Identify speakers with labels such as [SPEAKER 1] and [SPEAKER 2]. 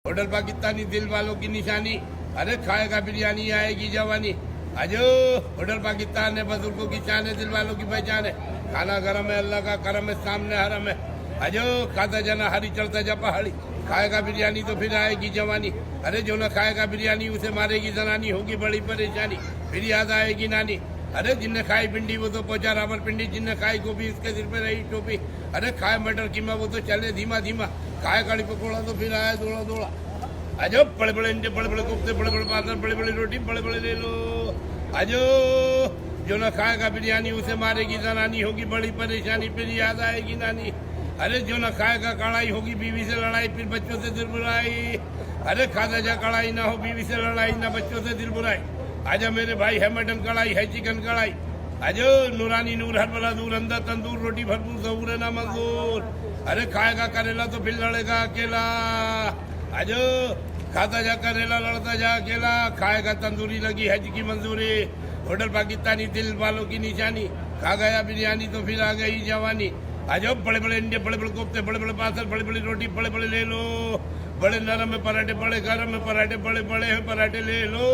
[SPEAKER 1] Hotel Pakistani दिल वालों की निशानी। अरे खाएगा बिरयानी आएगी जवानी। अजो होटल पाकिस्तान है, बुजुर्गों की शान है, दिल वालों की पहचान है। खाना गरम है, अल्लाह का करम है, सामने हरम है। अजो खाता जना हरी चलता जा पहाड़ी। खाएगा बिरयानी तो फिर आएगी जवानी। अरे जो न खाएगा बिरयानी उसे मारेगी जनानी, होगी बड़ी परेशानी, फिर याद आएगी नानी। अरे जिनने खाई भिंडी वो तो पहुंचा रावल पिंडी, जिनने खाई गोभी उसके सिर पे रही टोपी। अरे खाए मटर कीमा वो तो चले धीमा धीमा, खाए कड़ी पकौड़ा तो फिर आया दौड़ा दौड़ा। अजो बड़े बड़े अंडे, बड़े बड़े कोफ्ते, बड़े बड़े पात्र, बड़े बड़े रोटी, बड़े बड़े ले लो। अजो जो न खाएगा बिरयानी उसे मारेगी जनानी, होगी बड़ी परेशानी, फिर याद आएगी नानी। अरे जो न खाएगा कढ़ाई, होगी बीवी से लड़ाई, फिर बच्चों से दिल बुराई। अरे खाता जा कढ़ाई, ना हो बीवी से लड़ाई, ना बच्चों से दिल बुराई। आजा मेरे भाई, है मटन कढ़ाई, है चिकन कढ़ाई। अजो नूरानी नूर हर बला दूर, अंदर तंदूर, रोटी भरपूर, जहूर है ना मंजूर। अरे खाएगा करेला तो फिर लड़ेगा अकेला। अजो खाता जा करेला, लड़ता जा अकेला। खाएगा तंदूरी, लगी हज की मंजूरी। होटल पाकिस्तानी दिल वालों की निशानी। खा गया बिरयानी तो फिर आ गई जवानी। अजो बड़े बड़े अंडे, बड़े बड़े कोफ्ते, बड़े बड़े पाथर, बड़ी बड़ी रोटी, बड़े बड़े ले लो। बड़े नरम में पराठे, बड़े गरम में पराठे, बड़े बड़े हैं पराठे ले लो।